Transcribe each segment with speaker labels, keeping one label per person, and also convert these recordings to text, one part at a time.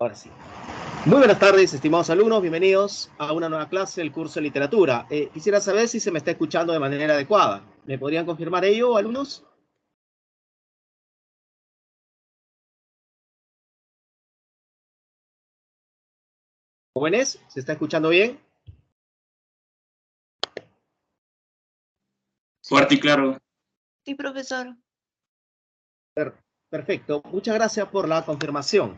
Speaker 1: Ahora sí. Muy buenas tardes, estimados alumnos. Bienvenidos a una nueva clase del curso de literatura. Quisiera saber si se me está escuchando de manera adecuada. ¿Me podrían confirmar ello, alumnos? Jóvenes, ¿se está escuchando bien?
Speaker 2: Fuerte y claro.
Speaker 3: Sí, profesor.
Speaker 1: Perfecto. Muchas gracias por la confirmación.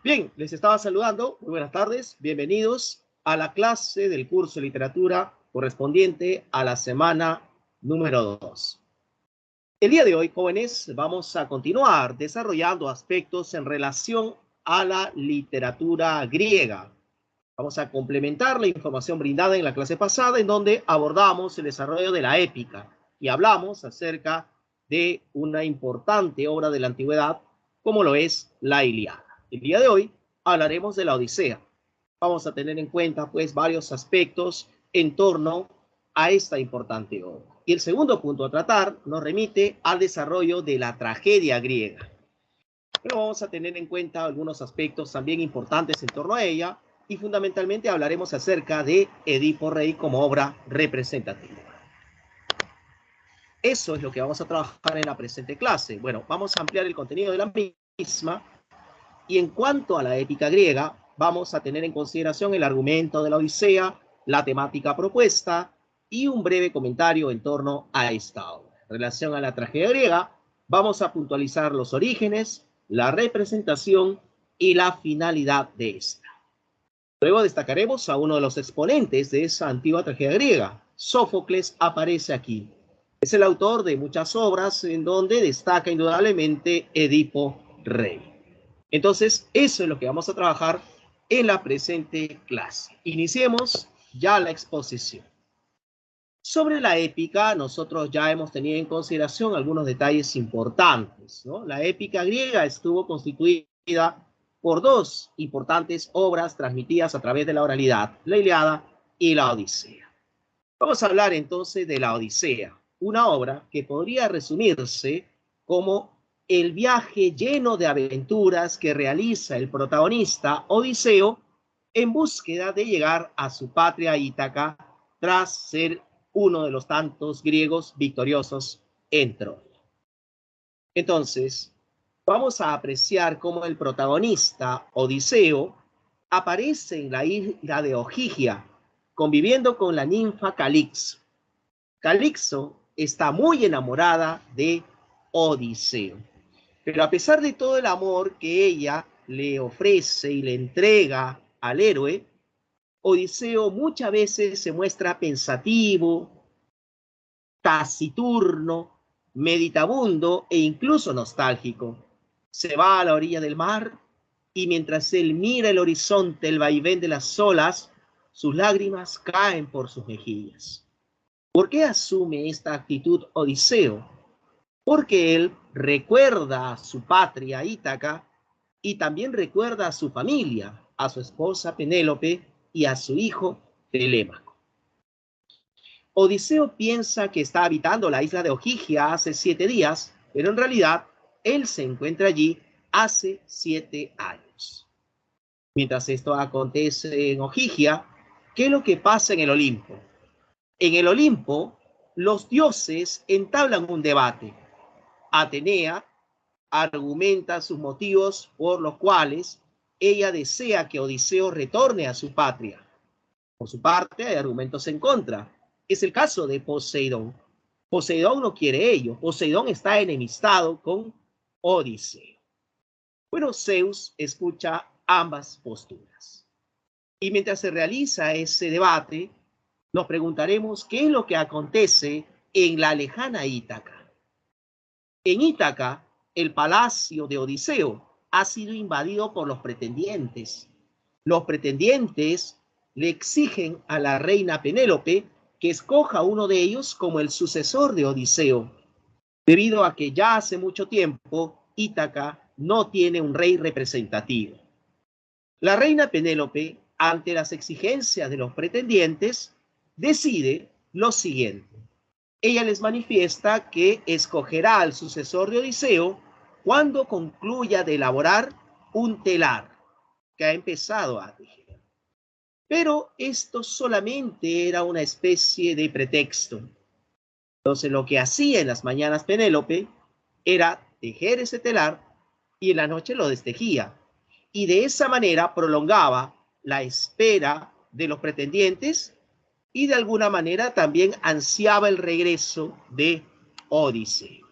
Speaker 1: Bien, les estaba saludando. Muy buenas tardes. Bienvenidos a la clase del curso de literatura correspondiente a la semana número 2. El día de hoy, jóvenes, vamos a continuar desarrollando aspectos en relación a la literatura griega. Vamos a complementar la información brindada en la clase pasada, en donde abordamos el desarrollo de la épica y hablamos acerca de una importante obra de la antigüedad, como lo es la Ilíada. El día de hoy hablaremos de la Odisea. Vamos a tener en cuenta, pues, varios aspectos en torno a esta importante obra. Y el segundo punto a tratar nos remite al desarrollo de la tragedia griega. Pero vamos a tener en cuenta algunos aspectos también importantes en torno a ella y fundamentalmente hablaremos acerca de Edipo Rey como obra representativa. Eso es lo que vamos a trabajar en la presente clase. Bueno, vamos a ampliar el contenido de la misma y en cuanto a la épica griega, vamos a tener en consideración el argumento de la Odisea, la temática propuesta y un breve comentario en torno a esta obra. En relación a la tragedia griega, vamos a puntualizar los orígenes, la representación y la finalidad de esta. Luego destacaremos a uno de los exponentes de esa antigua tragedia griega. Sófocles aparece aquí. Es el autor de muchas obras en donde destaca indudablemente Edipo Rey. Entonces, eso es lo que vamos a trabajar en la presente clase. Iniciemos ya la exposición. Sobre la épica, nosotros ya hemos tenido en consideración algunos detalles importantes, ¿no? La épica griega estuvo constituida por dos importantes obras transmitidas a través de la oralidad, la Ilíada y la Odisea. Vamos a hablar entonces de la Odisea, una obra que podría resumirse como el viaje lleno de aventuras que realiza el protagonista Odiseo en búsqueda de llegar a su patria Ítaca tras ser uno de los tantos griegos victoriosos en Troya. Entonces, vamos a apreciar cómo el protagonista Odiseo aparece en la isla de Ogygia, conviviendo con la ninfa Calixo. Calixo está muy enamorada de Odiseo, pero a pesar de todo el amor que ella le ofrece y le entrega al héroe, Odiseo muchas veces se muestra pensativo, taciturno, meditabundo e incluso nostálgico. Se va a la orilla del mar y mientras él mira el horizonte, el vaivén de las olas, sus lágrimas caen por sus mejillas. ¿Por qué asume esta actitud Odiseo? Porque él recuerda a su patria Ítaca y también recuerda a su familia, a su esposa Penélope y a su hijo Telémaco. Odiseo piensa que está habitando la isla de Ogygia hace 7 días, pero en realidad él se encuentra allí hace 7 años. Mientras esto acontece en Ogygia, ¿qué es lo que pasa en el Olimpo? En el Olimpo, los dioses entablan un debate. Atenea argumenta sus motivos por los cuales ella desea que Odiseo retorne a su patria. Por su parte, hay argumentos en contra. Es el caso de Poseidón. Poseidón no quiere ello. Poseidón está enemistado con Odiseo. Bueno, Zeus escucha ambas posturas. Y mientras se realiza ese debate, nos preguntaremos qué es lo que acontece en la lejana Ítaca. En Ítaca, el palacio de Odiseo ha sido invadido por los pretendientes. Los pretendientes le exigen a la reina Penélope que escoja a uno de ellos como el sucesor de Odiseo, debido a que ya hace mucho tiempo Ítaca no tiene un rey representativo. La reina Penélope, ante las exigencias de los pretendientes, decide lo siguiente. Ella les manifiesta que escogerá al sucesor de Odiseo cuando concluya de elaborar un telar. que ha empezado a tejer. Pero esto solamente era una especie de pretexto. Entonces lo que hacía en las mañanas Penélope era tejer ese telar y en la noche lo destejía. Y de esa manera prolongaba la espera de los pretendientes y de alguna manera también ansiaba el regreso de Odiseo.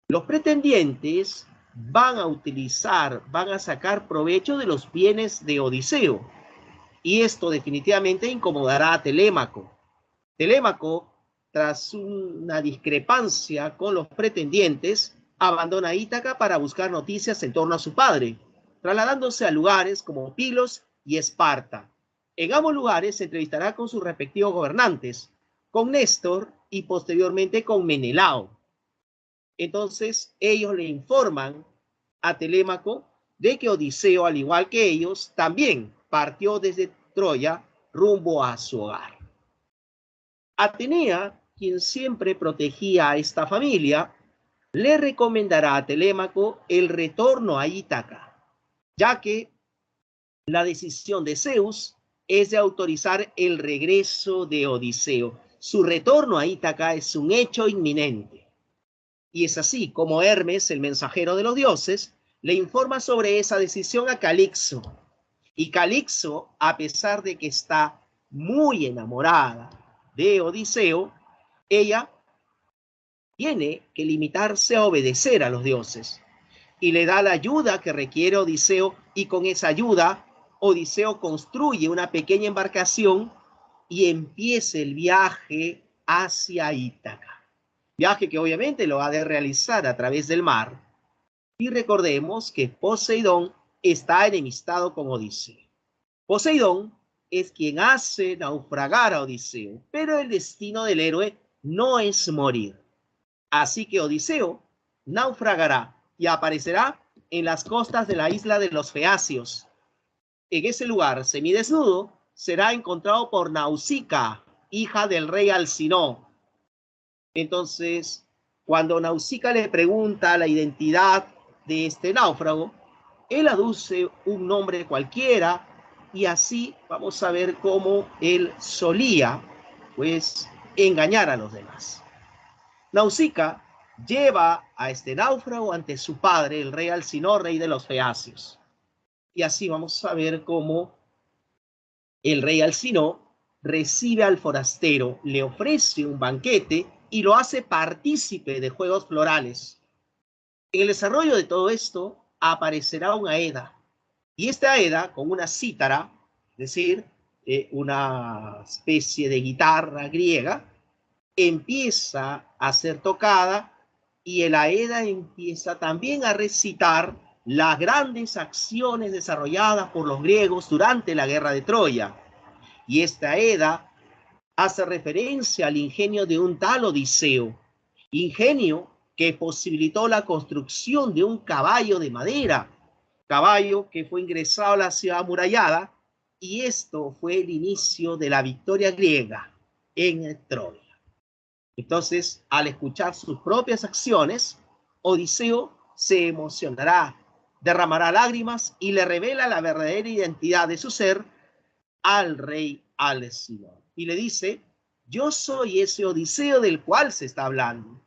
Speaker 1: Los pretendientes van a sacar provecho de los bienes de Odiseo. Y esto definitivamente incomodará a Telémaco. Telémaco, tras una discrepancia con los pretendientes, abandona Ítaca para buscar noticias en torno a su padre, trasladándose a lugares como Pilos y Esparta. En ambos lugares se entrevistará con sus respectivos gobernantes, con Néstor y posteriormente con Menelao. Entonces ellos le informan a Telémaco de que Odiseo, al igual que ellos, también partió desde Troya rumbo a su hogar. Atenea, quien siempre protegía a esta familia, le recomendará a Telémaco el retorno a Ítaca, ya que la decisión de Zeus es de autorizar el regreso de Odiseo. Su retorno a Ítaca es un hecho inminente. Y es así como Hermes, el mensajero de los dioses, le informa sobre esa decisión a Calixo. Y Calixo, a pesar de que está muy enamorada de Odiseo, ella tiene que limitarse a obedecer a los dioses. Y le da la ayuda que requiere Odiseo, y con esa ayuda, Odiseo construye una pequeña embarcación y empieza el viaje hacia Ítaca. Viaje que obviamente lo ha de realizar a través del mar. Y recordemos que Poseidón está enemistado con Odiseo. Poseidón es quien hace naufragar a Odiseo, pero el destino del héroe no es morir. Así que Odiseo naufragará y aparecerá en las costas de la isla de los Feacios. En ese lugar, semidesnudo, será encontrado por Nausicaa, hija del rey Alcinoo. Entonces, cuando Nausicaa le pregunta la identidad de este náufrago, él aduce un nombre cualquiera y así vamos a ver cómo él solía, pues, engañar a los demás. Nausicaa lleva a este náufrago ante su padre, el rey Alcinoo, rey de los Feacios. Y así vamos a ver cómo el rey Alcinoo recibe al forastero, le ofrece un banquete y lo hace partícipe de juegos florales. En el desarrollo de todo esto aparecerá un Aeda, y esta Aeda, con una cítara, es decir, una especie de guitarra griega, empieza a ser tocada y el Aeda empieza también a recitar las grandes acciones desarrolladas por los griegos durante la guerra de Troya. Y esta Aeda hace referencia al ingenio de un tal Odiseo, ingenio que posibilitó la construcción de un caballo de madera, caballo que fue ingresado a la ciudad amurallada, y esto fue el inicio de la victoria griega en Troya. Entonces, al escuchar sus propias acciones, Odiseo se emocionará, derramará lágrimas y le revela la verdadera identidad de su ser al rey Alcinoo. Y le dice, yo soy ese Odiseo del cual se está hablando.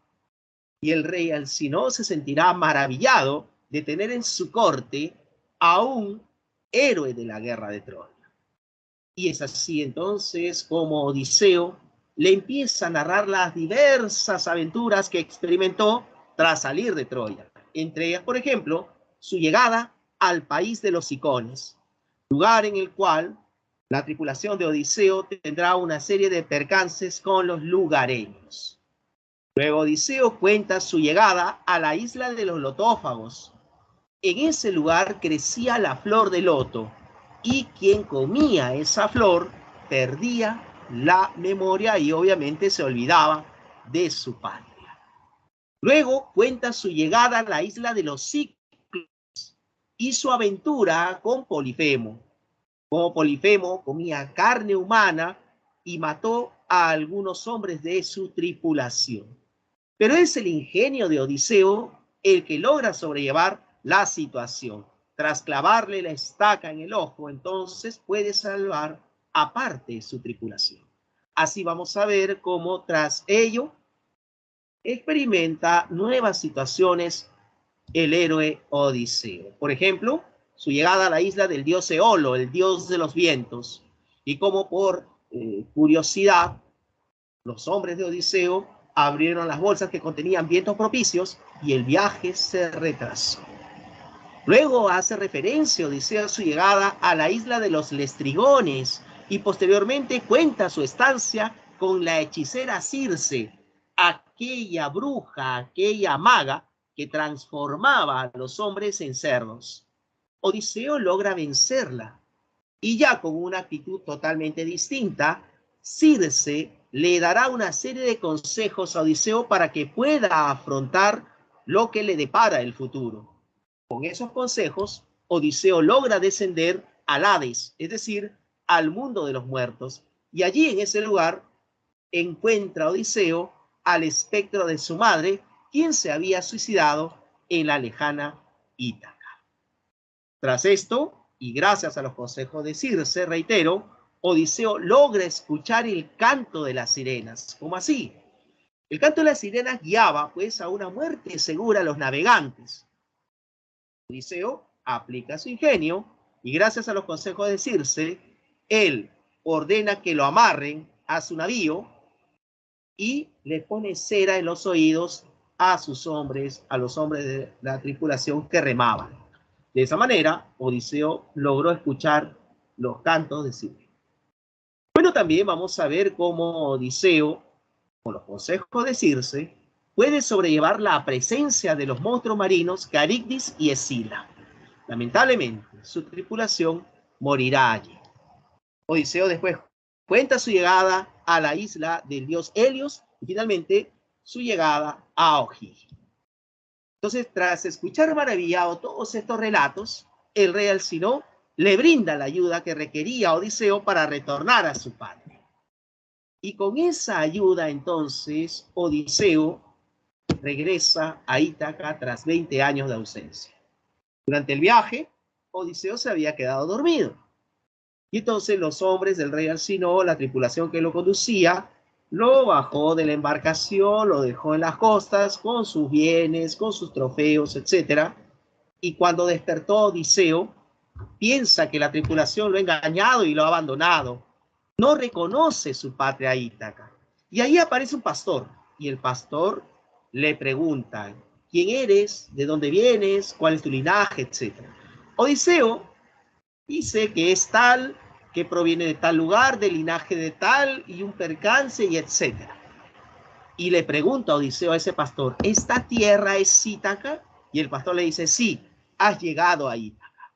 Speaker 1: Y el rey Alcinoo se sentirá maravillado de tener en su corte a un héroe de la guerra de Troya. Y es así entonces como Odiseo le empieza a narrar las diversas aventuras que experimentó tras salir de Troya. Entre ellas, por ejemplo, su llegada al país de los Cicones, lugar en el cual la tripulación de Odiseo tendrá una serie de percances con los lugareños. Luego Odiseo cuenta su llegada a la isla de los lotófagos. En ese lugar crecía la flor de loto, y quien comía esa flor perdía la memoria y obviamente se olvidaba de su patria. Luego cuenta su llegada a la isla de los Cíclopes y su aventura con Polifemo. Como Polifemo comía carne humana y mató a algunos hombres de su tripulación. Pero es el ingenio de Odiseo el que logra sobrellevar la situación. tras clavarle la estaca en el ojo, entonces puede salvar aparte su tripulación. Así vamos a ver cómo tras ello experimenta nuevas situaciones el héroe Odiseo. Por ejemplo, su llegada a la isla del dios Eolo, el dios de los vientos, y cómo por curiosidad los hombres de Odiseo abrieron las bolsas que contenían vientos propicios y el viaje se retrasó. Luego hace referencia Odiseo a su llegada a la isla de los Lestrigones y posteriormente cuenta su estancia con la hechicera Circe, aquella bruja, aquella maga que transformaba a los hombres en cerdos. Odiseo logra vencerla y ya con una actitud totalmente distinta, Circe le dará una serie de consejos a Odiseo para que pueda afrontar lo que le depara el futuro. Con esos consejos, Odiseo logra descender al Hades, es decir, al mundo de los muertos, y allí en ese lugar encuentra Odiseo al espectro de su madre, quien se había suicidado en la lejana Ítaca. Tras esto, y gracias a los consejos de Circe, reitero, Odiseo logra escuchar el canto de las sirenas. ¿Cómo así? El canto de las sirenas guiaba, pues, a una muerte segura a los navegantes. Odiseo aplica su ingenio y gracias a los consejos de Circe, él ordena que lo amarren a su navío y le pone cera en los oídos a sus hombres, a los hombres de la tripulación que remaban. De esa manera, Odiseo logró escuchar los cantos de Circe. Bueno, también vamos a ver cómo Odiseo, con los consejos de Circe, puede sobrellevar la presencia de los monstruos marinos Caribdis y Escila. Lamentablemente, su tripulación morirá allí. Odiseo después cuenta su llegada a la isla del dios Helios y finalmente su llegada a Ojigia. Entonces, tras escuchar maravillado todos estos relatos, el rey Alcinó le brinda la ayuda que requería a Odiseo para retornar a su patria. Y con esa ayuda, entonces, Odiseo regresa a Ítaca tras 20 años de ausencia. Durante el viaje, Odiseo se había quedado dormido. Y entonces los hombres del rey Alcinó, la tripulación que lo conducía, lo bajó de la embarcación, lo dejó en las costas con sus bienes, con sus trofeos, etc. Y cuando despertó Odiseo, piensa que la tripulación lo ha engañado y lo ha abandonado. No reconoce su patria Ítaca. Y ahí aparece un pastor. Y el pastor le pregunta, ¿quién eres? ¿De dónde vienes? ¿Cuál es tu linaje? Etcétera. Odiseo dice que es tal, que proviene de tal lugar, del linaje de tal, y un percance, y etcétera. Y le pregunta a Odiseo a ese pastor, ¿esta tierra es Ítaca? Y el pastor le dice, sí, has llegado a Ítaca.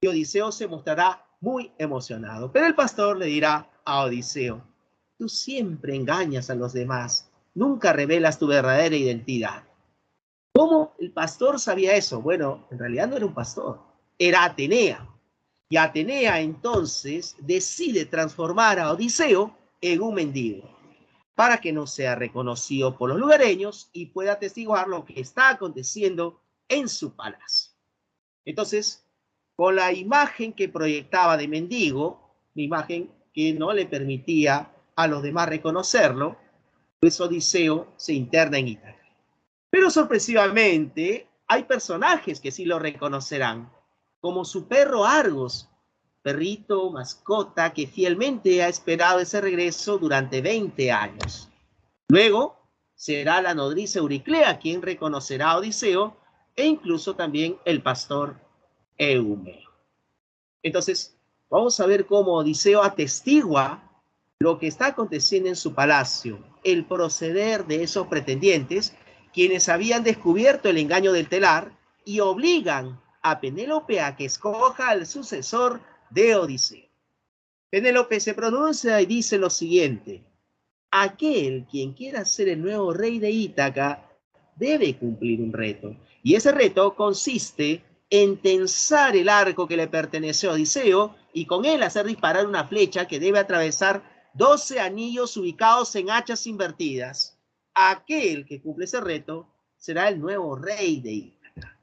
Speaker 1: Y Odiseo se mostrará muy emocionado. Pero el pastor le dirá a Odiseo, tú siempre engañas a los demás, nunca revelas tu verdadera identidad. ¿Cómo el pastor sabía eso? Bueno, en realidad no era un pastor, era Atenea. Y Atenea entonces decide transformar a Odiseo en un mendigo para que no sea reconocido por los lugareños y pueda atestiguar lo que está aconteciendo en su palacio. Entonces, con la imagen que proyectaba de mendigo, la imagen que no le permitía a los demás reconocerlo, pues Odiseo se interna en Ítaca. Pero sorpresivamente hay personajes que sí lo reconocerán, como su perro Argos, perrito, mascota, que fielmente ha esperado ese regreso durante 20 años. Luego será la nodriza Euriclea quien reconocerá a Odiseo e incluso también el pastor Eumeo. Entonces, vamos a ver cómo Odiseo atestigua lo que está aconteciendo en su palacio, el proceder de esos pretendientes, quienes habían descubierto el engaño del telar y obligan a Penélope a que escoja al sucesor de Odiseo. Penélope se pronuncia y dice lo siguiente: aquel quien quiera ser el nuevo rey de Ítaca debe cumplir un reto, y ese reto consiste en tensar el arco que le pertenece a Odiseo y con él hacer disparar una flecha que debe atravesar 12 anillos ubicados en hachas invertidas. Aquel que cumple ese reto será el nuevo rey de Ítaca.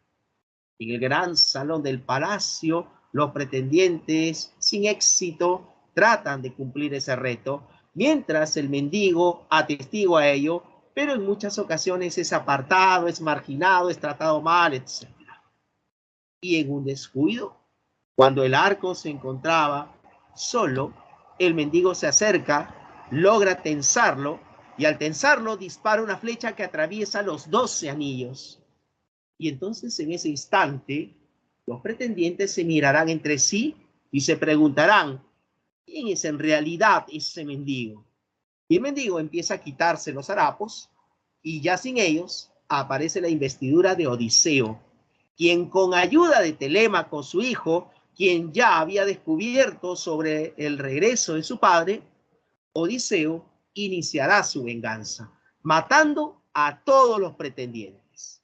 Speaker 1: En el gran salón del palacio, los pretendientes, sin éxito, tratan de cumplir ese reto, mientras el mendigo atestigua ello, pero en muchas ocasiones es apartado, es marginado, es tratado mal, etc. Y en un descuido, cuando el arco se encontraba solo, el mendigo se acerca, logra tensarlo, y al tensarlo dispara una flecha que atraviesa los 12 anillos. Y entonces en ese instante, los pretendientes se mirarán entre sí y se preguntarán, ¿quién es en realidad ese mendigo? Y el mendigo empieza a quitarse los harapos y ya sin ellos aparece la investidura de Odiseo, quien con ayuda de Telémaco, su hijo, quien ya había descubierto sobre el regreso de su padre, Odiseo iniciará su venganza, matando a todos los pretendientes.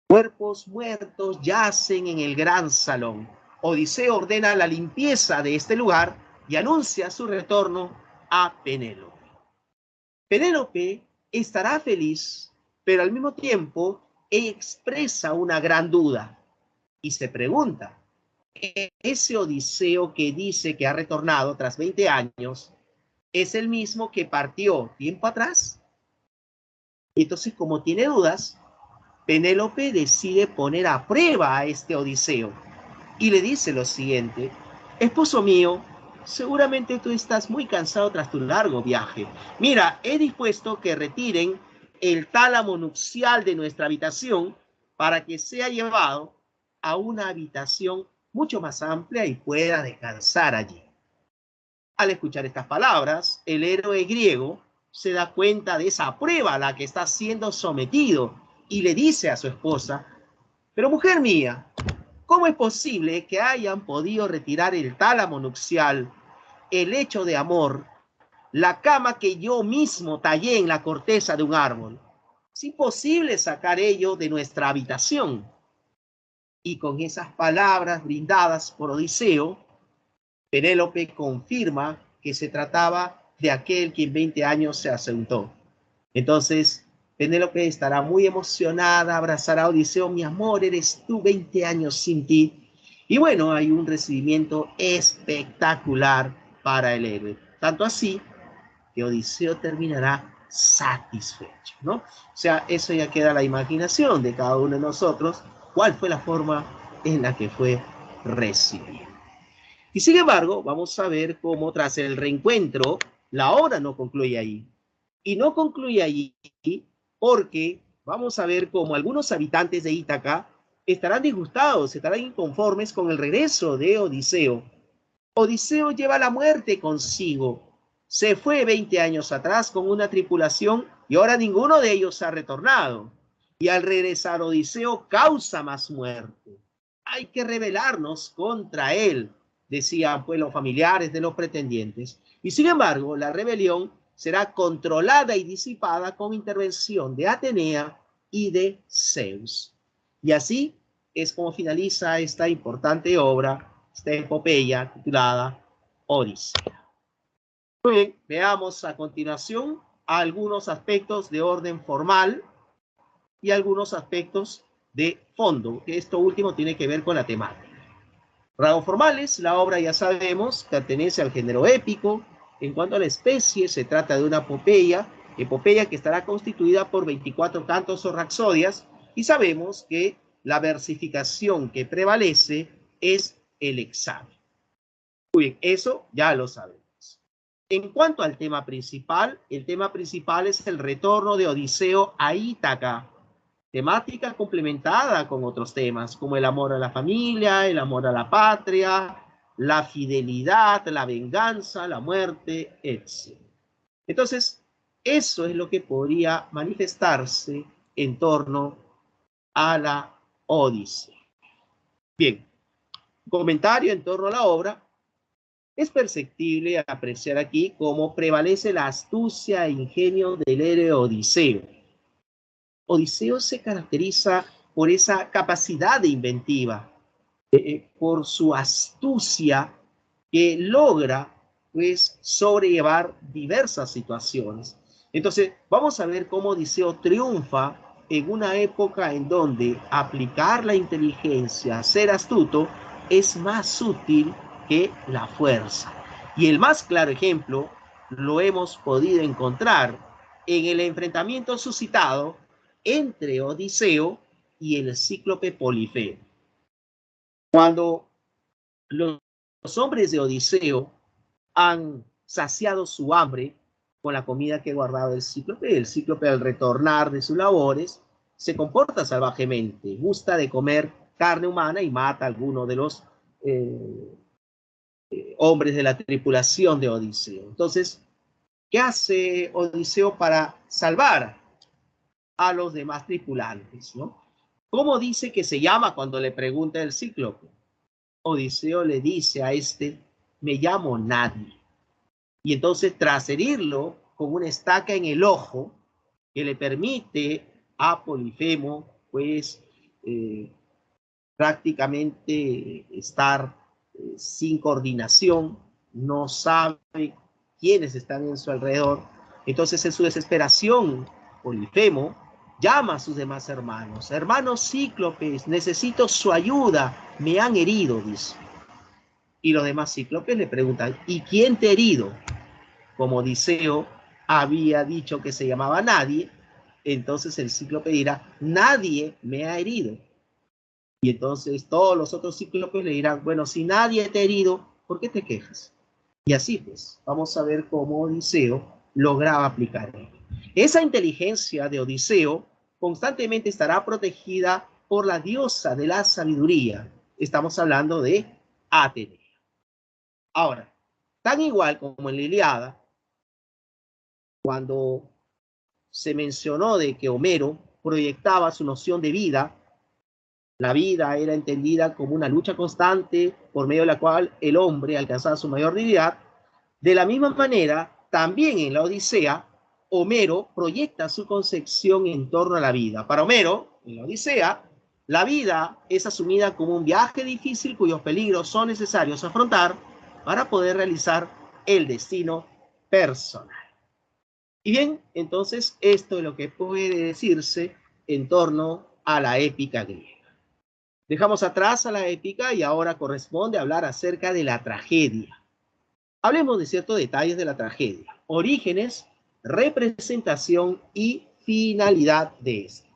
Speaker 1: Cuerpos muertos yacen en el gran salón. Odiseo ordena la limpieza de este lugar y anuncia su retorno a Penélope. Penélope estará feliz, pero al mismo tiempo ella expresa una gran duda y se pregunta, ¿ese Odiseo que dice que ha retornado tras 20 años es el mismo que partió tiempo atrás? Entonces, como tiene dudas, Penélope decide poner a prueba a este Odiseo y le dice lo siguiente: esposo mío, seguramente tú estás muy cansado tras tu largo viaje. Mira, he dispuesto que retiren el tálamo nupcial de nuestra habitación para que sea llevado a una habitación mucho más amplia y pueda descansar allí. Al escuchar estas palabras, el héroe griego se da cuenta de esa prueba a la que está siendo sometido y le dice a su esposa, pero mujer mía, ¿cómo es posible que hayan podido retirar el tálamo nupcial, el lecho de amor, la cama que yo mismo tallé en la corteza de un árbol? Es imposible sacar ello de nuestra habitación. Y con esas palabras brindadas por Odiseo, Penélope confirma que se trataba de aquel que en 20 años se ausentó. Entonces, Penélope estará muy emocionada, abrazará a Odiseo, mi amor, eres tú, 20 años sin ti. Y bueno, hay un recibimiento espectacular para el héroe. Tanto así que Odiseo terminará satisfecho, ¿no? O sea, eso ya queda a la imaginación de cada uno de nosotros, cuál fue la forma en la que fue recibido. Y sin embargo, vamos a ver cómo tras el reencuentro, la obra no concluye ahí. Y no concluye allí porque vamos a ver cómo algunos habitantes de Ítaca estarán disgustados, estarán inconformes con el regreso de Odiseo. Odiseo lleva la muerte consigo. Se fue 20 años atrás con una tripulación y ahora ninguno de ellos ha retornado. Y al regresar Odiseo causa más muerte. Hay que rebelarnos contra él, decían pues los familiares de los pretendientes. Y sin embargo, la rebelión será controlada y disipada con intervención de Atenea y de Zeus. Y así es como finaliza esta importante obra, esta epopeya titulada Odisea. Muy bien, veamos a continuación algunos aspectos de orden formal y algunos aspectos de fondo, que esto último tiene que ver con la temática. Rasgos formales, la obra ya sabemos, pertenece al género épico. En cuanto a la especie, se trata de una epopeya que estará constituida por 24 cantos o rapsodias, y sabemos que la versificación que prevalece es el examen. Muy bien, eso ya lo sabemos. En cuanto al tema principal, el tema principal es el retorno de Odiseo a Ítaca, temática complementada con otros temas, como el amor a la familia, el amor a la patria, la fidelidad, la venganza, la muerte, etc. Entonces, eso es lo que podría manifestarse en torno a la Odisea. Bien, comentario en torno a la obra. Es perceptible apreciar aquí cómo prevalece la astucia e ingenio del héroe Odiseo. Odiseo se caracteriza por esa capacidad de inventiva, por su astucia que logra pues sobrellevar diversas situaciones. Entonces, vamos a ver cómo Odiseo triunfa en una época en donde aplicar la inteligencia, ser astuto, es más útil que la fuerza. Y el más claro ejemplo lo hemos podido encontrar en el enfrentamiento suscitado entre Odiseo y el cíclope Polifeo. Cuando los hombres de Odiseo han saciado su hambre con la comida que guardaba el cíclope al retornar de sus labores se comporta salvajemente, gusta de comer carne humana y mata a alguno de los hombres de la tripulación de Odiseo. Entonces, ¿qué hace Odiseo para salvar a los demás tripulantes, ¿no? ¿Cómo dice que se llama cuando le pregunta el cíclope? Odiseo le dice a este, me llamo Nadie. Y entonces, tras herirlo con una estaca en el ojo, que le permite a Polifemo, pues, prácticamente estar sin coordinación, no sabe quiénes están en su alrededor. Entonces, en su desesperación, Polifemo llama a sus demás hermanos. Hermanos cíclopes, necesito su ayuda, me han herido, dice. Y los demás cíclopes le preguntan, ¿y quién te ha herido? Como Odiseo había dicho que se llamaba Nadie, entonces el cíclope dirá, nadie me ha herido. Y entonces todos los otros cíclopes le dirán, bueno, si nadie te ha herido, ¿por qué te quejas? Y así pues, vamos a ver cómo Odiseo lograba aplicar. Esa inteligencia de Odiseo constantemente estará protegida por la diosa de la sabiduría. Estamos hablando de Atenea. Ahora, tan igual como en la Ilíada, cuando se mencionó de que Homero proyectaba su noción de vida, la vida era entendida como una lucha constante por medio de la cual el hombre alcanzaba su mayor dignidad. De la misma manera, también en la Odisea, Homero proyecta su concepción en torno a la vida. Para Homero, en la Odisea, la vida es asumida como un viaje difícil cuyos peligros son necesarios afrontar para poder realizar el destino personal. Y bien, entonces esto es lo que puede decirse en torno a la épica griega. Dejamos atrás a la épica y ahora corresponde hablar acerca de la tragedia. Hablemos de ciertos detalles de la tragedia, orígenes, representación y finalidad de esta.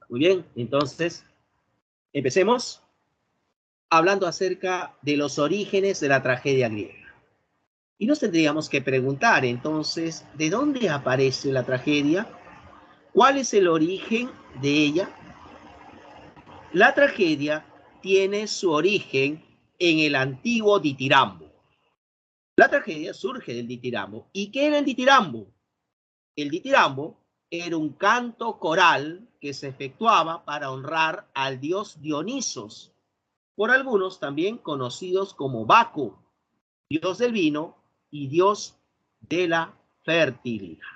Speaker 1: Muy bien, entonces empecemos hablando acerca de los orígenes de la tragedia griega. Y nos tendríamos que preguntar entonces, ¿de dónde aparece la tragedia? ¿Cuál es el origen de ella? La tragedia tiene su origen en el antiguo ditirambo. La tragedia surge del ditirambo. ¿Y qué era el ditirambo? El ditirambo era un canto coral que se efectuaba para honrar al dios Dionisos, por algunos también conocidos como Baco, dios del vino y dios de la fertilidad.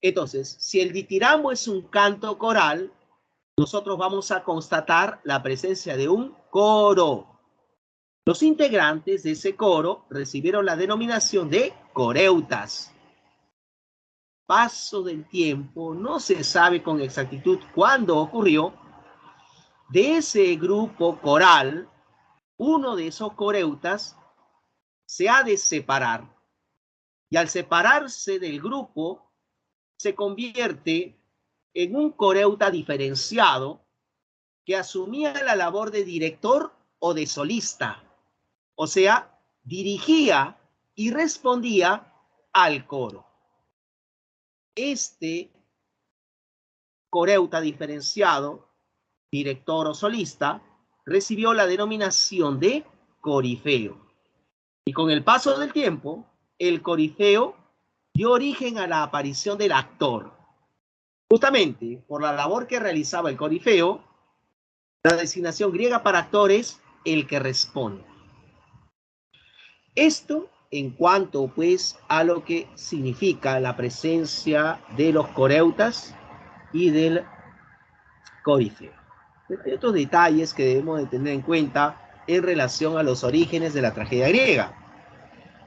Speaker 1: Entonces, si el ditirambo es un canto coral, nosotros vamos a constatar la presencia de un coro. Los integrantes de ese coro recibieron la denominación de coreutas. Paso del tiempo, no se sabe con exactitud cuándo ocurrió. De ese grupo coral, uno de esos coreutas se ha de separar. Y al separarse del grupo, se convierte en un coreuta diferenciado que asumía la labor de director o de solista. O sea, dirigía y respondía al coro. Este coreuta diferenciado, director o solista, recibió la denominación de corifeo. Y con el paso del tiempo, el corifeo dio origen a la aparición del actor. Justamente por la labor que realizaba el corifeo, la designación griega para actor es el que responde. Esto en cuanto pues a lo que significa la presencia de los coreutas y del corifeo. Pero hay otros detalles que debemos de tener en cuenta en relación a los orígenes de la tragedia griega.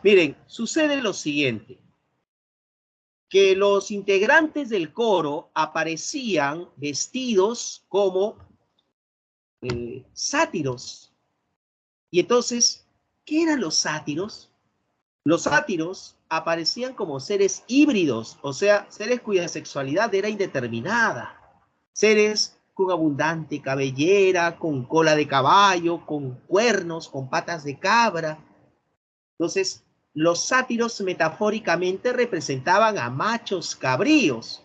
Speaker 1: Miren, sucede lo siguiente. que los integrantes del coro aparecían vestidos como sátiros. Y entonces, ¿qué eran los sátiros? Los sátiros aparecían como seres híbridos, o sea, seres cuya sexualidad era indeterminada, seres con abundante cabellera, con cola de caballo, con cuernos, con patas de cabra. Entonces, los sátiros metafóricamente representaban a machos cabríos.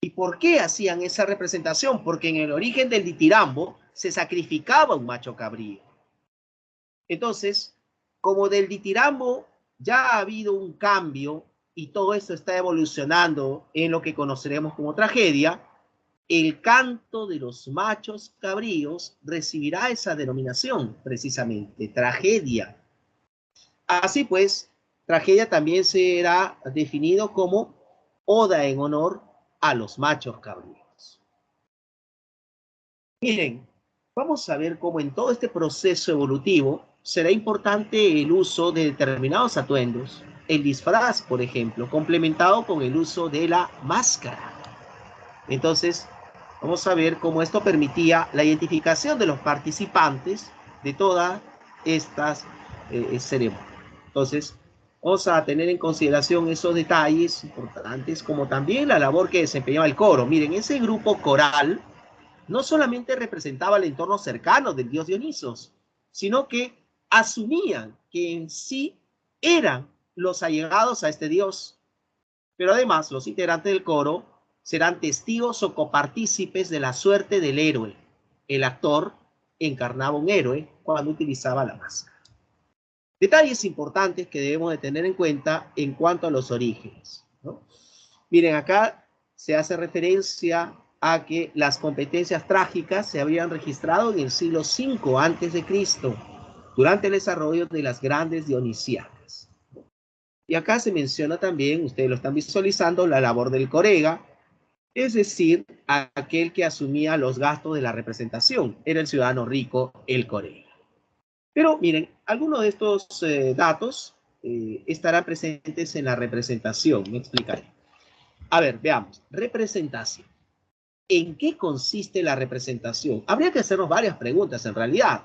Speaker 1: ¿Y por qué hacían esa representación? Porque en el origen del ditirambo se sacrificaba un macho cabrío. Entonces, como del ditirambo ya ha habido un cambio y todo esto está evolucionando en lo que conoceremos como tragedia, el canto de los machos cabríos recibirá esa denominación, precisamente, tragedia. Así pues, tragedia también será definido como oda en honor a los machos cabríos. Miren, vamos a ver cómo en todo este proceso evolutivo será importante el uso de determinados atuendos, el disfraz, por ejemplo, complementado con el uso de la máscara. Entonces, vamos a ver cómo esto permitía la identificación de los participantes de todas estas ceremonias. Entonces, vamos a tener en consideración esos detalles importantes, como también la labor que desempeñaba el coro. Miren, ese grupo coral no solamente representaba el entorno cercano del dios Dionisos, sino que asumían que en sí eran los allegados a este dios. Pero además, los integrantes del coro serán testigos o copartícipes de la suerte del héroe. El actor encarnaba un héroe cuando utilizaba la máscara. Detalles importantes que debemos de tener en cuenta en cuanto a los orígenes, ¿no? Miren, acá se hace referencia a que las competencias trágicas se habían registrado en el siglo V a.C., durante el desarrollo de las grandes dionisíacas. Y acá se menciona también, ustedes lo están visualizando, la labor del corega, es decir, aquel que asumía los gastos de la representación. Era el ciudadano rico, el corega. Pero miren, algunos de estos datos estarán presentes en la representación. Me explicaré. A ver, veamos. Representación. ¿En qué consiste la representación? Habría que hacernos varias preguntas en realidad.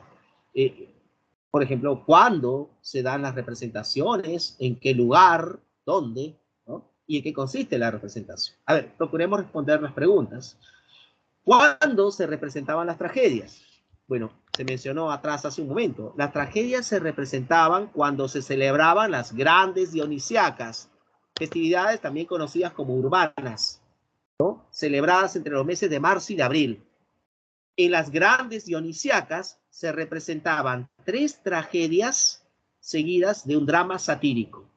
Speaker 1: Por ejemplo, ¿cuándo se dan las representaciones? ¿En qué lugar? ¿Dónde? ¿No? ¿Y en qué consiste la representación? A ver, procuremos responder las preguntas. ¿Cuándo se representaban las tragedias? Bueno, se mencionó atrás hace un momento. Las tragedias se representaban cuando se celebraban las grandes dionisíacas, festividades también conocidas como urbanas, ¿no? Celebradas entre los meses de marzo y de abril. En las grandes dionisíacas se representaban 3 tragedias seguidas de un drama satírico.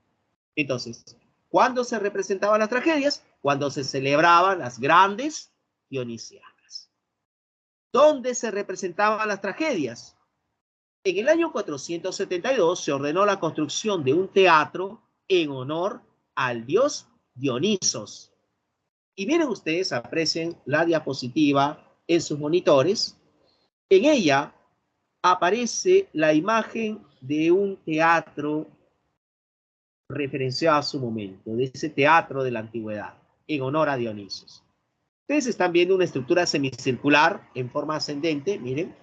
Speaker 1: Entonces, ¿cuándo se representaban las tragedias? Cuando se celebraban las grandes dionisíacas. ¿Dónde se representaban las tragedias? En el año 472 se ordenó la construcción de un teatro en honor al dios Dionisos. Y miren ustedes, aprecien la diapositiva en sus monitores. En ella aparece la imagen de un teatro referenciado a su momento, de ese teatro de la antigüedad, en honor a Dionisos. Ustedes están viendo una estructura semicircular en forma ascendente, miren.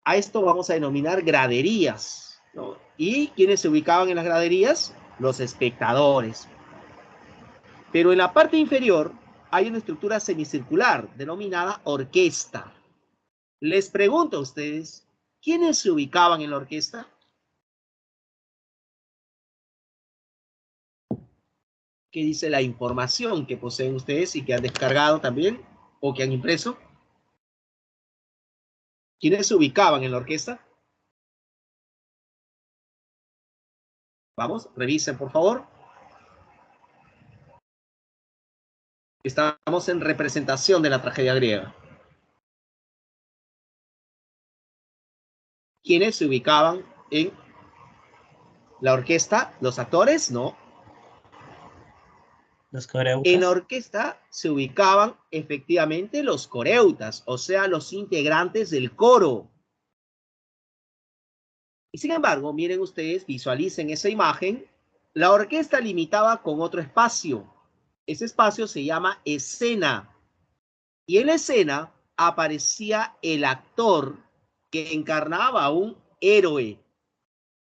Speaker 1: A esto vamos a denominar graderías, ¿no? ¿Y quiénes se ubicaban en las graderías? Los espectadores. Pero en la parte inferior hay una estructura semicircular denominada orquesta. Les pregunto a ustedes, ¿quiénes se ubicaban en la orquesta? ¿Qué dice la información que poseen ustedes y que han descargado también o que han impreso? ¿Quiénes se ubicaban en la orquesta? Vamos, revisen por favor. Estamos en representación de la tragedia griega. ¿Quiénes se ubicaban en la orquesta? ¿Los actores? No.
Speaker 2: Los coreutas.
Speaker 1: En la orquesta se ubicaban efectivamente los coreutas, o sea, los integrantes del coro. Y sin embargo, miren ustedes, visualicen esa imagen, La orquesta limitaba con otro espacio. Ese espacio se llama escena. Y en la escena aparecía el actor que encarnaba a un héroe.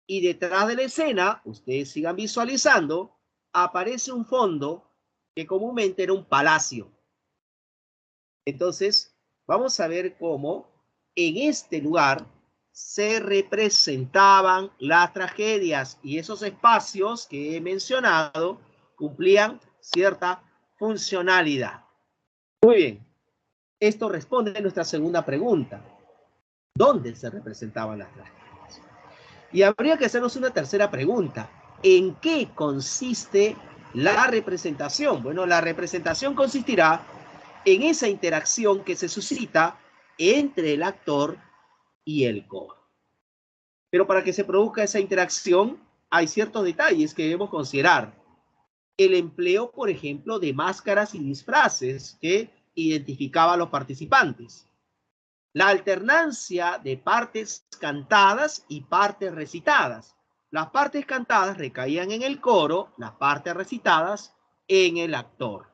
Speaker 1: Y detrás de la escena, ustedes sigan visualizando, aparece un fondo que comúnmente era un palacio. Entonces, vamos a ver cómo en este lugar se representaban las tragedias y esos espacios que he mencionado cumplían cierta funcionalidad. Muy bien, esto responde a nuestra segunda pregunta. ¿Dónde se representaban las tragedias? Y habría que hacernos una tercera pregunta. ¿En qué consiste la representación? Bueno, la representación consistirá en esa interacción que se suscita entre el actor y el coro. Pero para que se produzca esa interacción, hay ciertos detalles que debemos considerar. El empleo, por ejemplo, de máscaras y disfraces que identificaba a los participantes. La alternancia de partes cantadas y partes recitadas. Las partes cantadas recaían en el coro, las partes recitadas en el actor.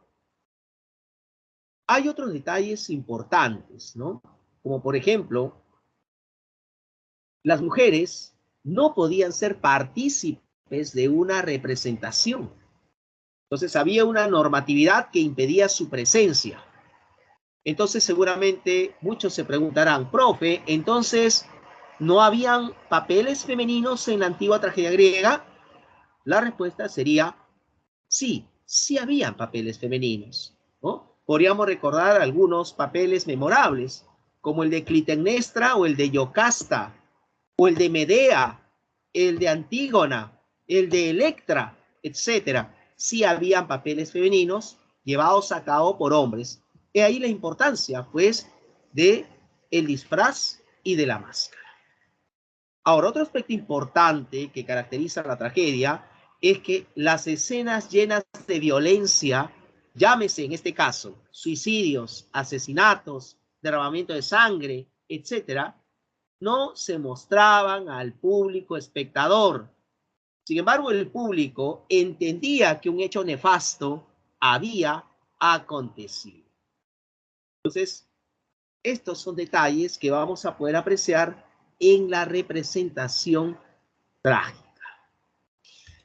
Speaker 1: Hay otros detalles importantes, ¿no? Como por ejemplo, las mujeres no podían ser partícipes de una representación. Entonces había una normatividad que impedía su presencia. Entonces seguramente muchos se preguntarán, profe, entonces ¿no habían papeles femeninos en la antigua tragedia griega? La respuesta sería sí, sí habían papeles femeninos, ¿no? Podríamos recordar algunos papeles memorables, como el de Clitemnestra o el de Yocasta, o el de Medea, el de Antígona, el de Electra, etcétera. Sí habían papeles femeninos llevados a cabo por hombres. He ahí la importancia, pues, de el disfraz y de la máscara. Ahora, otro aspecto importante que caracteriza la tragedia es que las escenas llenas de violencia, llámese en este caso suicidios, asesinatos, derramamiento de sangre, etcétera, no se mostraban al público espectador. Sin embargo, el público entendía que un hecho nefasto había acontecido. Entonces, estos son detalles que vamos a poder apreciar en la representación trágica.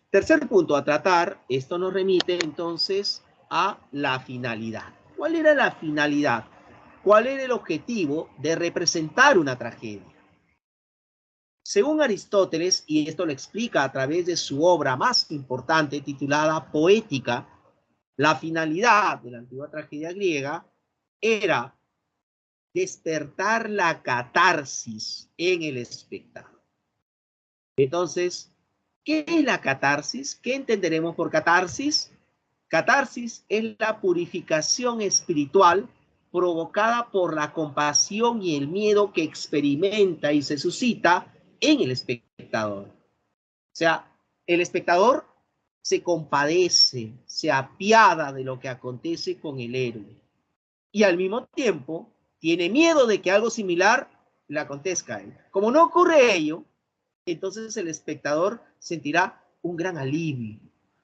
Speaker 1: Tercer punto a tratar, esto nos remite entonces a la finalidad. ¿Cuál era la finalidad? ¿Cuál era el objetivo de representar una tragedia? Según Aristóteles, y esto lo explica a través de su obra más importante titulada Poética, la finalidad de la antigua tragedia griega era despertar la catarsis en el espectador. Entonces, ¿qué es la catarsis? ¿Qué entenderemos por catarsis? Catarsis es la purificación espiritual provocada por la compasión y el miedo que experimenta y se suscita en el espectador. O sea, el espectador se compadece, se apiada de lo que acontece con el héroe. Y al mismo tiempo tiene miedo de que algo similar le acontezca a él. Como no ocurre ello, entonces el espectador sentirá un gran alivio,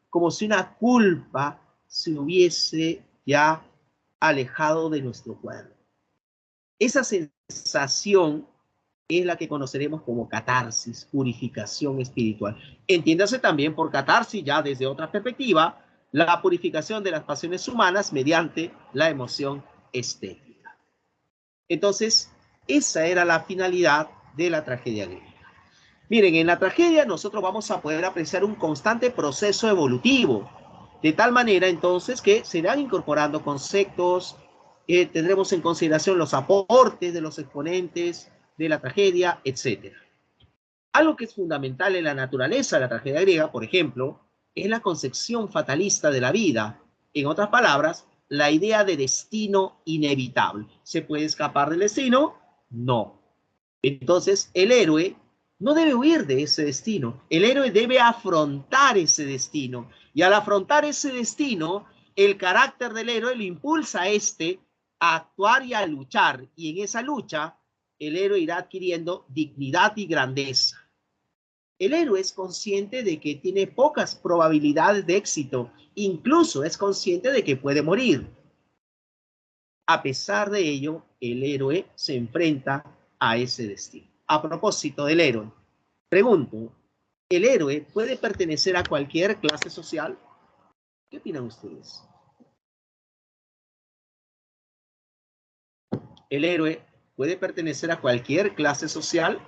Speaker 1: como si una culpa se hubiese ya alejado de nuestro cuerpo. Esa sensación es la que conoceremos como catarsis, purificación espiritual. Entiéndase también por catarsis, ya desde otra perspectiva, la purificación de las pasiones humanas mediante la emoción estética. Entonces, esa era la finalidad de la tragedia griega. Miren, en la tragedia nosotros vamos a poder apreciar un constante proceso evolutivo, de tal manera entonces que se irán incorporando conceptos, tendremos en consideración los aportes de los exponentes de la tragedia, etc. Algo que es fundamental en la naturaleza de la tragedia griega, por ejemplo, es la concepción fatalista de la vida. En otras palabras, la idea de destino inevitable. ¿Se puede escapar del destino? No. Entonces, el héroe no debe huir de ese destino. El héroe debe afrontar ese destino. Y al afrontar ese destino, el carácter del héroe lo impulsa a a actuar y a luchar. Y en esa lucha, el héroe irá adquiriendo dignidad y grandeza. El héroe es consciente de que tiene pocas probabilidades de éxito, incluso es consciente de que puede morir. A pesar de ello, el héroe se enfrenta a ese destino. A propósito del héroe, pregunto, ¿el héroe puede pertenecer a cualquier clase social? ¿Qué opinan ustedes? ¿El héroe puede pertenecer a cualquier clase social?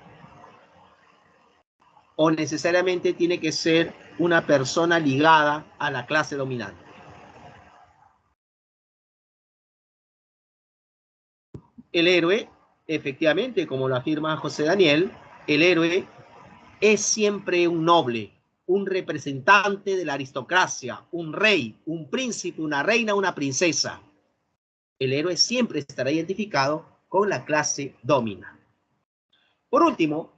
Speaker 1: ¿O necesariamente tiene que ser una persona ligada a la clase dominante? El héroe, efectivamente, como lo afirma José Daniel, el héroe es siempre un noble, un representante de la aristocracia, un rey, un príncipe, una reina, una princesa. El héroe siempre estará identificado con la clase dominante. Por último,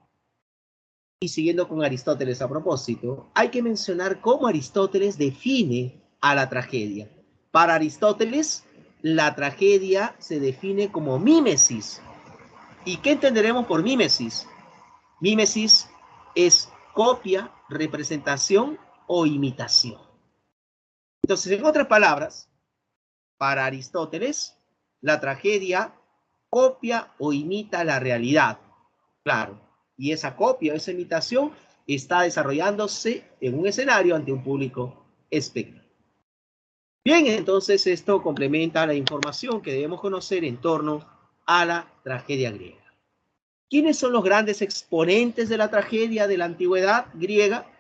Speaker 1: y siguiendo con Aristóteles a propósito, hay que mencionar cómo Aristóteles define a la tragedia. Para Aristóteles, la tragedia se define como mímesis. ¿Y qué entenderemos por mímesis? Mímesis es copia, representación o imitación. Entonces, en otras palabras, para Aristóteles, la tragedia copia o imita la realidad. Claro, y esa copia o esa imitación está desarrollándose en un escenario ante un público espectador. Bien, entonces esto complementa la información que debemos conocer en torno a la tragedia griega. ¿Quiénes son los grandes exponentes de la tragedia de la antigüedad griega?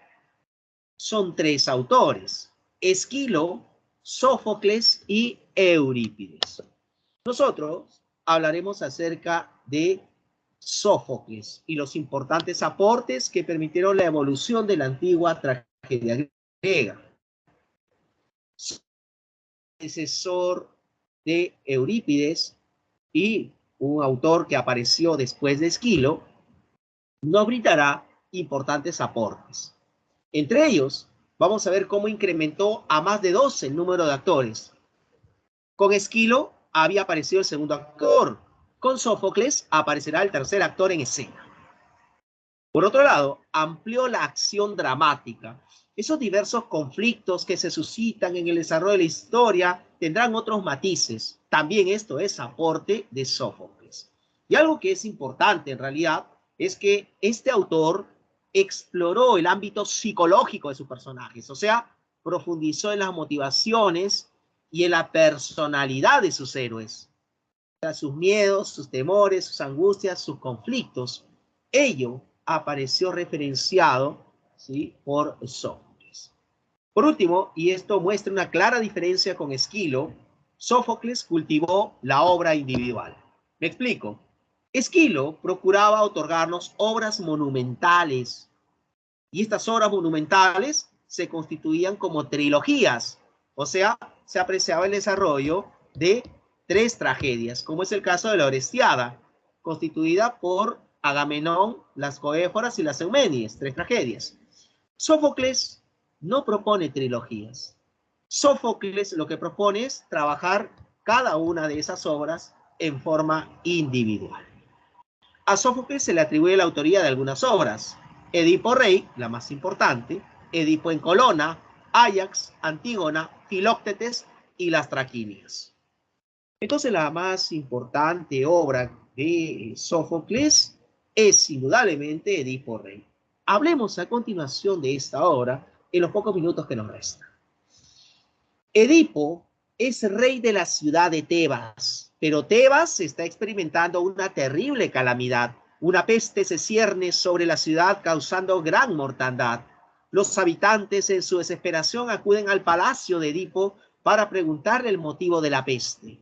Speaker 1: Son tres autores: Esquilo, Sófocles y Eurípides. Nosotros hablaremos acerca de Sófocles y los importantes aportes que permitieron la evolución de la antigua tragedia griega. Predecesor de Eurípides y un autor que apareció después de Esquilo, nos brindará importantes aportes. Entre ellos, vamos a ver cómo incrementó a más de 12 el número de actores. Con Esquilo había aparecido el segundo actor. Con Sófocles aparecerá el tercer actor en escena. Por otro lado, amplió la acción dramática. Esos diversos conflictos que se suscitan en el desarrollo de la historia tendrán otros matices. También esto es aporte de Sófocles. Y algo que es importante en realidad es que este autor exploró el ámbito psicológico de sus personajes, o sea, profundizó en las motivaciones y en la personalidad de sus héroes, o sea, sus miedos, sus temores, sus angustias, sus conflictos. Ello apareció referenciado, ¿sí?, por Sófocles. Por último, y esto muestra una clara diferencia con Esquilo, Sófocles cultivó la obra individual. Me explico. Esquilo procuraba otorgarnos obras monumentales, y estas obras monumentales se constituían como trilogías, o sea, se apreciaba el desarrollo de tres tragedias, como es el caso de la Orestiada, constituida por Agamenón, las Coéforas y las Euménides, tres tragedias. Sófocles no propone trilogías. Sófocles lo que propone es trabajar cada una de esas obras en forma individual. A Sófocles se le atribuye la autoría de algunas obras: Edipo Rey, la más importante, Edipo en Colona, Áyax, Antígona, Filoctetes y las Traquinias. Entonces, la más importante obra de Sófocles es indudablemente Edipo Rey. Hablemos a continuación de esta obra en los pocos minutos que nos restan. Edipo es rey de la ciudad de Tebas, pero Tebas está experimentando una terrible calamidad. Una peste se cierne sobre la ciudad causando gran mortandad. Los habitantes en su desesperación acuden al palacio de Edipo para preguntarle el motivo de la peste.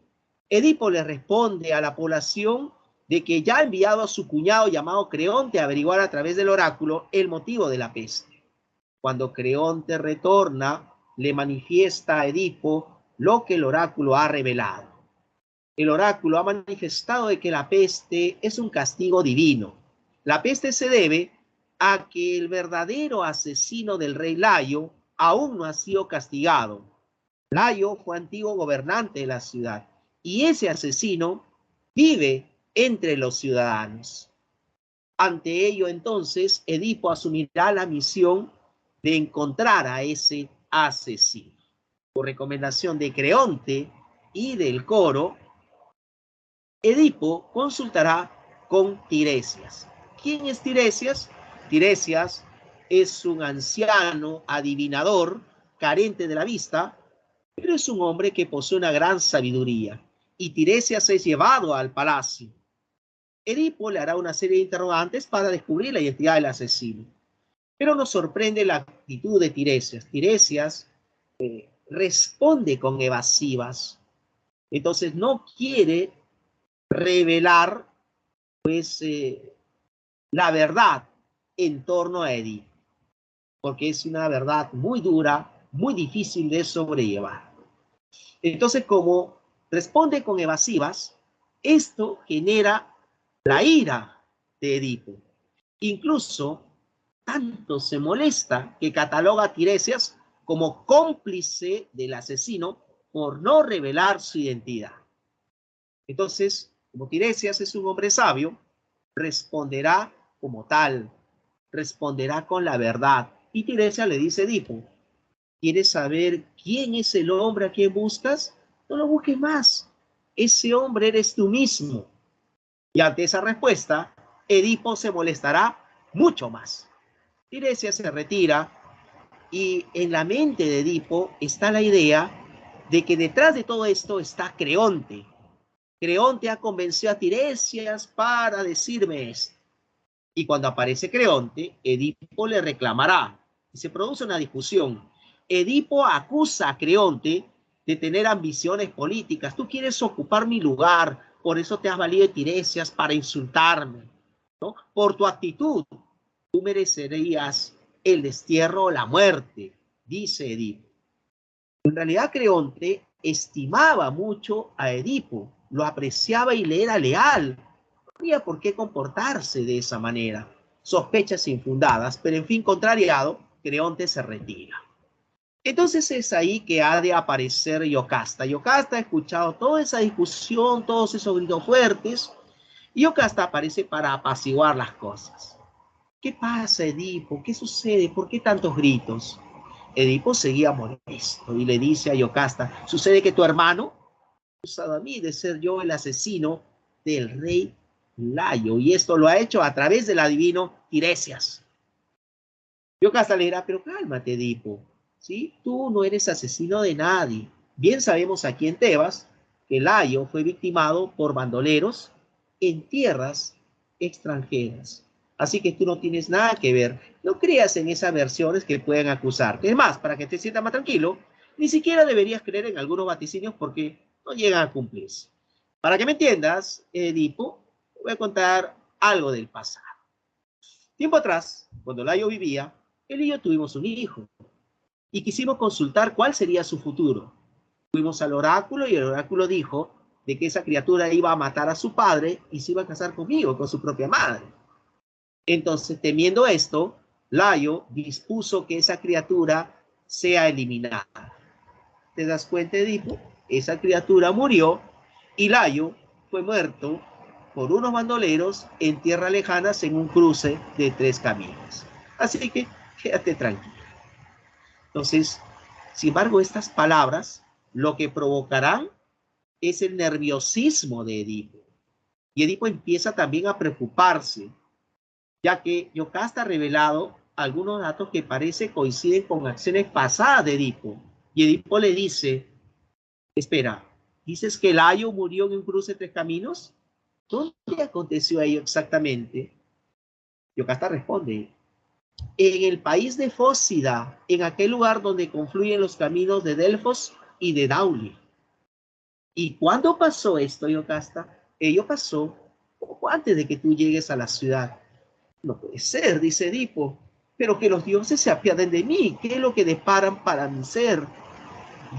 Speaker 1: Edipo le responde a la población de que ya ha enviado a su cuñado llamado Creonte a averiguar a través del oráculo el motivo de la peste. Cuando Creonte retorna, le manifiesta a Edipo lo que el oráculo ha revelado. El oráculo ha manifestado de que la peste es un castigo divino. La peste se debe a que el verdadero asesino del rey Layo aún no ha sido castigado. Layo fue antiguo gobernante de la ciudad y ese asesino vive entre los ciudadanos. Ante ello, entonces, Edipo asumirá la misión de encontrar a ese asesino. Por recomendación de Creonte y del coro, Edipo consultará con Tiresias. ¿Quién es Tiresias? Tiresias es un anciano adivinador, carente de la vista, pero es un hombre que posee una gran sabiduría. Y Tiresias es llevado al palacio. Edipo le hará una serie de interrogantes para descubrir la identidad del asesino. Pero nos sorprende la actitud de Tiresias. Tiresias responde con evasivas. Entonces no quiere revelar la verdad en torno a Edipo, porque es una verdad muy dura, muy difícil de sobrellevar. Entonces, como responde con evasivas, esto genera la ira de Edipo. Incluso tanto se molesta que cataloga a Tiresias como cómplice del asesino por no revelar su identidad. Entonces, como Tiresias es un hombre sabio, responderá como tal, responderá con la verdad. Y Tiresias le dice a Edipo, ¿quieres saber quién es el hombre a quien buscas? No lo busques más. Ese hombre eres tú mismo. Y ante esa respuesta, Edipo se molestará mucho más. Tiresias se retira y en la mente de Edipo está la idea de que detrás de todo esto está Creonte. Creonte ha convencido a Tiresias para decirme esto. Y cuando aparece Creonte, Edipo le reclamará y se produce una discusión. Edipo acusa a Creonte de tener ambiciones políticas. Tú quieres ocupar mi lugar, por eso te has valido de Tiresias para insultarme, ¿no? Por tu actitud, tú merecerías el destierro o la muerte, dice Edipo. En realidad Creonte estimaba mucho a Edipo, lo apreciaba y le era leal. No había por qué comportarse de esa manera. Sospechas infundadas, pero en fin contrariado, Creonte se retira. Entonces es ahí que ha de aparecer Yocasta. Yocasta ha escuchado toda esa discusión, todos esos gritos fuertes, y Yocasta aparece para apaciguar las cosas. ¿Qué pasa, Edipo? ¿Qué sucede? ¿Por qué tantos gritos? Edipo seguía molesto y le dice a Yocasta, sucede que tu hermano ha acusado a mí de ser yo el asesino del rey Layo, y esto lo ha hecho a través del adivino Tiresias. Yocasta le dirá, pero cálmate, Edipo, ¿sí? Tú no eres asesino de nadie. Bien sabemos aquí en Tebas que Layo fue victimado por bandoleros en tierras extranjeras. Así que tú no tienes nada que ver. No creas en esas versiones que pueden acusarte. Es más, para que te sientas más tranquilo, ni siquiera deberías creer en algunos vaticinios porque no llegan a cumplirse. Para que me entiendas, Edipo, te voy a contar algo del pasado. Tiempo atrás, cuando Layo vivía, él y yo tuvimos un hijo y quisimos consultar cuál sería su futuro. Fuimos al oráculo y el oráculo dijo de que esa criatura iba a matar a su padre y se iba a casar conmigo, con su propia madre. Entonces, temiendo esto, Layo dispuso que esa criatura sea eliminada. ¿Te das cuenta, Edipo? Esa criatura murió y Layo fue muerto por unos bandoleros en tierras lejanas en un cruce de 3 caminos. Así que quédate tranquilo. Entonces, sin embargo, estas palabras lo que provocarán es el nerviosismo de Edipo. Y Edipo empieza también a preocuparse, ya que Yocasta ha revelado algunos datos que parece coinciden con acciones pasadas de Edipo. Y Edipo le dice, espera, ¿dices que Layo murió en un cruce de 3 caminos? ¿Dónde aconteció ello exactamente? Yocasta responde, en el país de Fócida, en aquel lugar donde confluyen los caminos de Delfos y de Dauli. ¿Y cuándo pasó esto, Yocasta? Ello pasó poco antes de que tú llegues a la ciudad. No puede ser, dice Edipo, pero que los dioses se apiaden de mí. ¿Qué es lo que deparan para mi ser?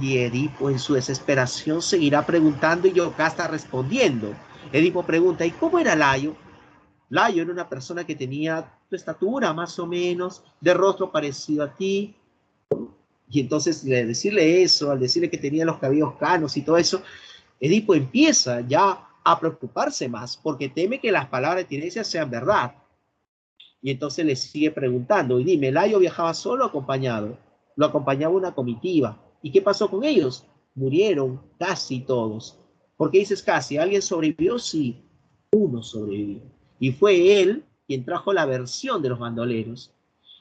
Speaker 1: Y Edipo en su desesperación seguirá preguntando y Yocasta respondiendo. Edipo pregunta, ¿y cómo era Layo? Layo era una persona que tenía tu estatura más o menos, de rostro parecido a ti. Y entonces al decirle eso, al decirle que tenía los cabellos canos y todo eso, Edipo empieza ya a preocuparse más porque teme que las palabras de Tiresias sean verdad. Y entonces le sigue preguntando, y dime, ¿Layo viajaba solo o acompañado? Lo acompañaba una comitiva. ¿Y qué pasó con ellos? Murieron casi todos. ¿Por qué dices casi? ¿Alguien sobrevivió? Sí, uno sobrevivió. Y fue él quien trajo la versión de los bandoleros.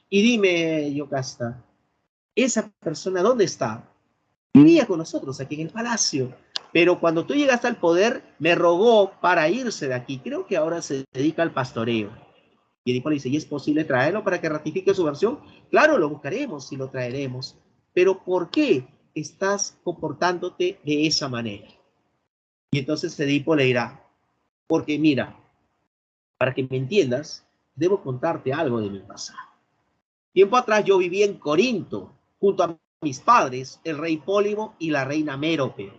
Speaker 1: Y dime, Yocasta, ¿esa persona dónde está? Vivía con nosotros aquí en el palacio. Pero cuando tú llegaste al poder, me rogó para irse de aquí. Creo que ahora se dedica al pastoreo. Y Edipo le dice, ¿y es posible traerlo para que ratifique su versión? Claro, lo buscaremos y lo traeremos. Pero ¿por qué estás comportándote de esa manera? Y entonces Edipo le dirá, porque mira, para que me entiendas, debo contarte algo de mi pasado. Tiempo atrás yo viví en Corinto, junto a mis padres, el rey Pólibo y la reina Mérope.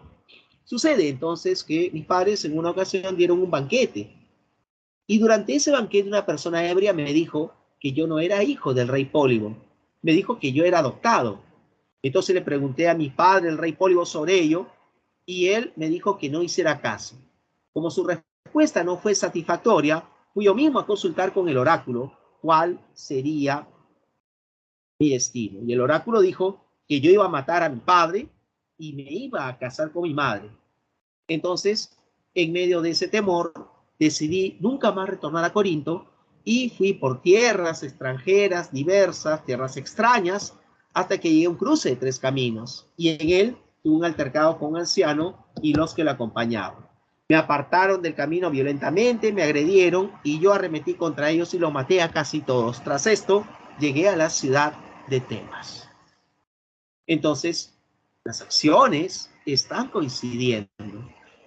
Speaker 1: Sucede entonces que mis padres en una ocasión dieron un banquete. Y durante ese banquete una persona ebria me dijo que yo no era hijo del rey Pólibo. Me dijo que yo era adoptado. Entonces le pregunté a mi padre, el rey Pólibo, sobre ello, y él me dijo que no hiciera caso. Como su respuesta no fue satisfactoria, fui yo mismo a consultar con el oráculo cuál sería mi destino. Y el oráculo dijo que yo iba a matar a mi padre y me iba a casar con mi madre. Entonces, en medio de ese temor, decidí nunca más retornar a Corinto y fui por tierras extranjeras, diversas, tierras extrañas, hasta que llegué a un cruce de 3 caminos. Y en él tuve un altercado con un anciano y los que lo acompañaban. Me apartaron del camino violentamente, me agredieron y yo arremetí contra ellos y los maté a casi todos. Tras esto, llegué a la ciudad de Tebas. Entonces, las acciones están coincidiendo,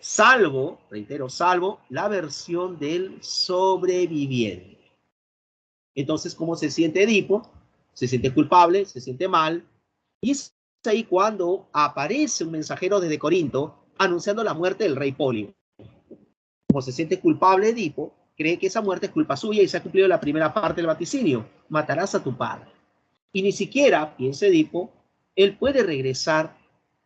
Speaker 1: salvo, reitero, salvo la versión del sobreviviente. Entonces, ¿cómo se siente Edipo? Se siente culpable, se siente mal, y es ahí cuando aparece un mensajero desde Corinto anunciando la muerte del rey Pólibo. Como se siente culpable Edipo, cree que esa muerte es culpa suya y se ha cumplido la primera parte del vaticinio: matarás a tu padre. Y ni siquiera, piensa Edipo, él puede regresar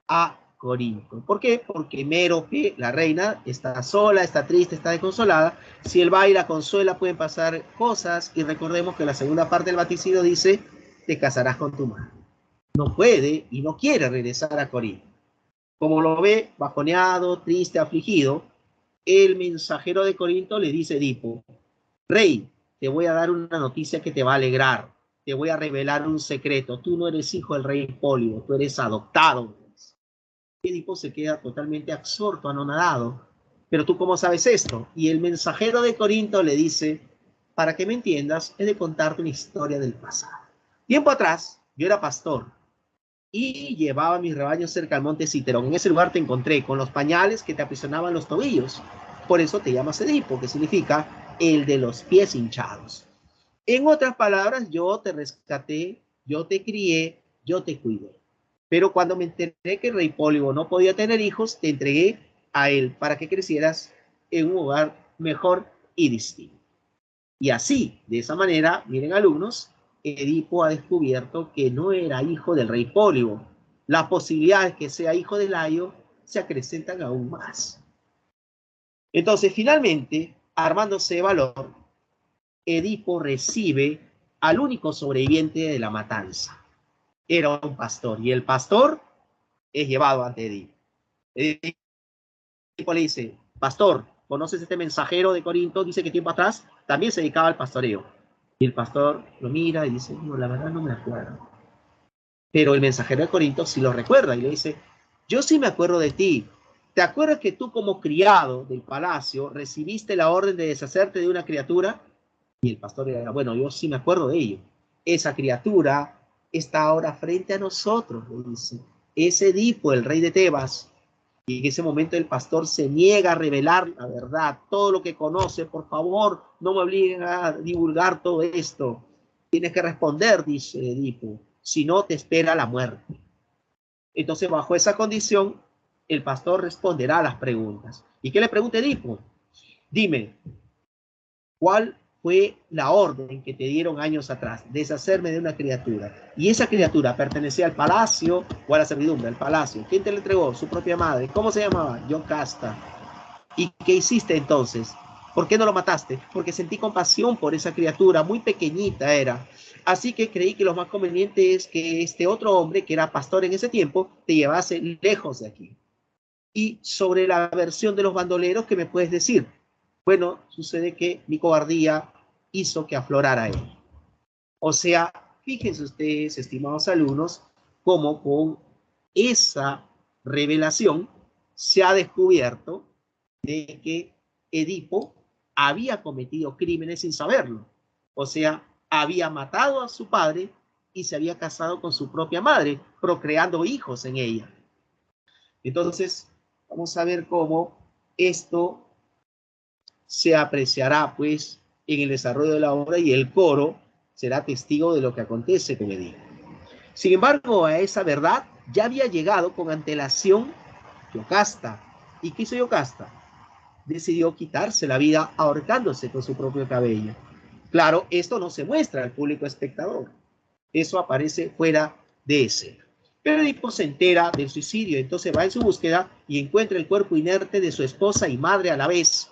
Speaker 1: a Corinto. ¿Por qué? Porque Mérope, la reina, está sola, está triste, está desconsolada. Si él va y la consuela, pueden pasar cosas. Y recordemos que la segunda parte del vaticinio dice, te casarás con tu madre. No puede y no quiere regresar a Corinto. Como lo ve, bajoneado, triste, afligido, el mensajero de Corinto le dice a Edipo, rey, te voy a dar una noticia que te va a alegrar. Te voy a revelar un secreto. Tú no eres hijo del rey Pólibo, tú eres adoptado. Edipo se queda totalmente absorto, anonadado. Pero tú, ¿cómo sabes esto? Y el mensajero de Corinto le dice, para que me entiendas, he de contarte una historia del pasado. Tiempo atrás, yo era pastor y llevaba mis rebaños cerca al monte Citerón. En ese lugar te encontré con los pañales que te aprisionaban los tobillos. Por eso te llamas Edipo, que significa el de los pies hinchados. En otras palabras, yo te rescaté, yo te crié, yo te cuidé. Pero cuando me enteré que el rey Pólibo no podía tener hijos, te entregué a él para que crecieras en un hogar mejor y distinto. Y así, de esa manera, miren alumnos, Edipo ha descubierto que no era hijo del rey Pólibo. Las posibilidades de que sea hijo de Layo se acrecentan aún más. Entonces, finalmente, armándose de valor, Edipo recibe al único sobreviviente de la matanza. Era un pastor, y el pastor es llevado ante Edipo. Edipo le dice, pastor, ¿conoces este mensajero de Corinto? Dice que tiempo atrás también se dedicaba al pastoreo. Y el pastor lo mira y dice, no, la verdad no me acuerdo. Pero el mensajero de Corinto sí lo recuerda y le dice, yo sí me acuerdo de ti. ¿Te acuerdas que tú como criado del palacio recibiste la orden de deshacerte de una criatura? Y el pastor le dice, bueno, yo sí me acuerdo de ello. Esa criatura está ahora frente a nosotros, le dice. Es Edipo, el rey de Tebas. Y en ese momento el pastor se niega a revelar la verdad, todo lo que conoce. Por favor, no me obliguen a divulgar todo esto. Tienes que responder, dice Edipo, si no te espera la muerte. Entonces, bajo esa condición, el pastor responderá a las preguntas. ¿Y qué le pregunta Edipo? Dime, ¿cuál fue la orden que te dieron años atrás? Deshacerme de una criatura. Y esa criatura pertenecía al palacio o a la servidumbre, al palacio. ¿Quién te la entregó? Su propia madre. ¿Cómo se llamaba? Yocasta. ¿Y qué hiciste entonces? ¿Por qué no lo mataste? Porque sentí compasión por esa criatura, muy pequeñita era. Así que creí que lo más conveniente es que este otro hombre, que era pastor en ese tiempo, te llevase lejos de aquí. Y sobre la versión de los bandoleros, ¿qué me puedes decir? Bueno, sucede que mi cobardía hizo que aflorara él. O sea, fíjense ustedes, estimados alumnos, cómo con esa revelación se ha descubierto de que Edipo había cometido crímenes sin saberlo. O sea, había matado a su padre y se había casado con su propia madre, procreando hijos en ella. Entonces, vamos a ver cómo esto se apreciará, pues, en el desarrollo de la obra, y el coro será testigo de lo que acontece con Edipo. Sin embargo, a esa verdad ya había llegado con antelación Yocasta. ¿Y qué hizo Yocasta? Decidió quitarse la vida ahorcándose con su propio cabello. Claro, esto no se muestra al público espectador. Eso aparece fuera de escena. Pero Edipo se entera del suicidio, entonces va en su búsqueda y encuentra el cuerpo inerte de su esposa y madre a la vez.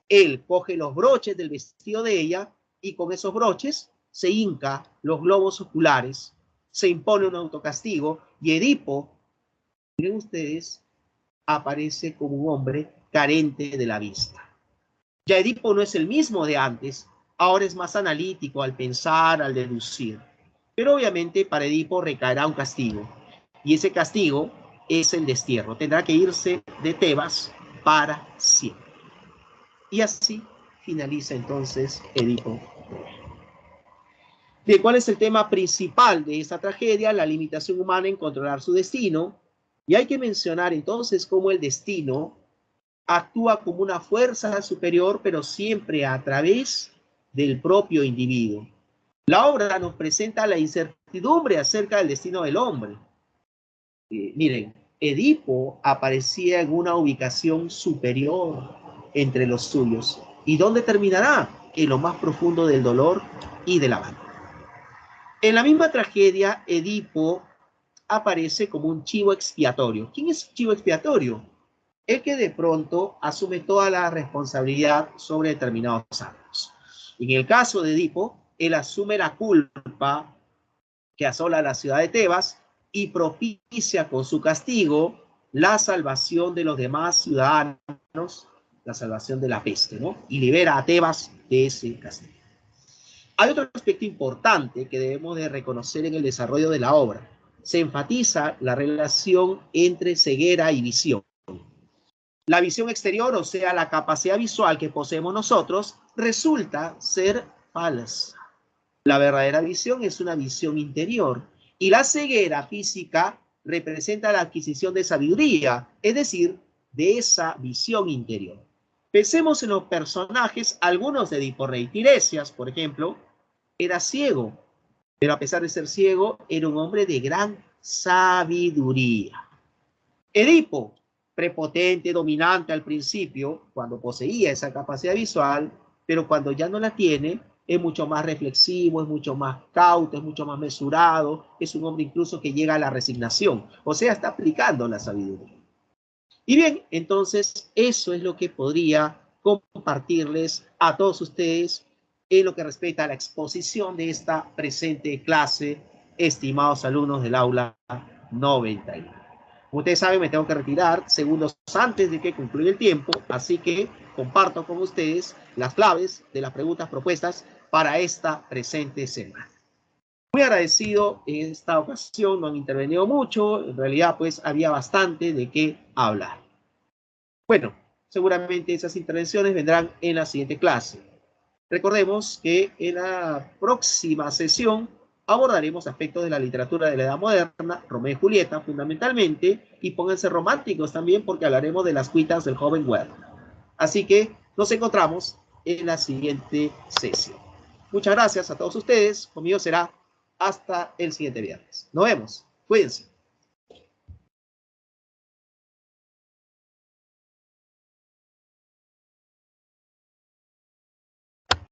Speaker 1: Él coge los broches del vestido de ella y con esos broches se hinca los globos oculares, se impone un autocastigo y Edipo, miren ustedes, aparece como un hombre carente de la vista. Ya Edipo no es el mismo de antes, ahora es más analítico al pensar, al deducir. Pero obviamente para Edipo recaerá un castigo, y ese castigo es el destierro. Tendrá que irse de Tebas para siempre. Y así finaliza entonces Edipo. ¿De cuál es el tema principal de esta tragedia? La limitación humana en controlar su destino. Y hay que mencionar entonces cómo el destino actúa como una fuerza superior, pero siempre a través del propio individuo. La obra nos presenta la incertidumbre acerca del destino del hombre. Miren, Edipo aparecía en una ubicación superior entre los suyos. ¿Y dónde terminará? En lo más profundo del dolor y del abandono. En la misma tragedia, Edipo aparece como un chivo expiatorio. ¿Quién es chivo expiatorio? El que de pronto asume toda la responsabilidad sobre determinados actos. En el caso de Edipo, él asume la culpa que asola la ciudad de Tebas y propicia con su castigo la salvación de los demás ciudadanos, la salvación de la peste, ¿no? Y libera a Tebas de ese castigo. Hay otro aspecto importante que debemos de reconocer en el desarrollo de la obra. Se enfatiza la relación entre ceguera y visión. La visión exterior, o sea, la capacidad visual que poseemos nosotros, resulta ser falsa. La verdadera visión es una visión interior y la ceguera física representa la adquisición de sabiduría, es decir, de esa visión interior. Pensemos en los personajes, algunos de Edipo Rey. Tiresias, por ejemplo, era ciego, pero a pesar de ser ciego, era un hombre de gran sabiduría. Edipo, prepotente, dominante al principio, cuando poseía esa capacidad visual, pero cuando ya no la tiene, es mucho más reflexivo, es mucho más cauto, es mucho más mesurado, es un hombre incluso que llega a la resignación, o sea, está aplicando la sabiduría. Y bien, entonces eso es lo que podría compartirles a todos ustedes en lo que respecta a la exposición de esta presente clase, estimados alumnos del aula 91. Como ustedes saben, me tengo que retirar segundos antes de que concluya el tiempo, así que comparto con ustedes las claves de las preguntas propuestas para esta presente semana. Muy agradecido en esta ocasión, no han intervenido mucho, en realidad pues había bastante de qué hablar. Bueno, seguramente esas intervenciones vendrán en la siguiente clase. Recordemos que en la próxima sesión abordaremos aspectos de la literatura de la Edad Moderna, Romeo y Julieta fundamentalmente, y pónganse románticos también porque hablaremos de las cuitas del joven Werther. Así que nos encontramos en la siguiente sesión. Muchas gracias a todos ustedes. Conmigo será hasta el siguiente viernes. Nos vemos. Cuídense.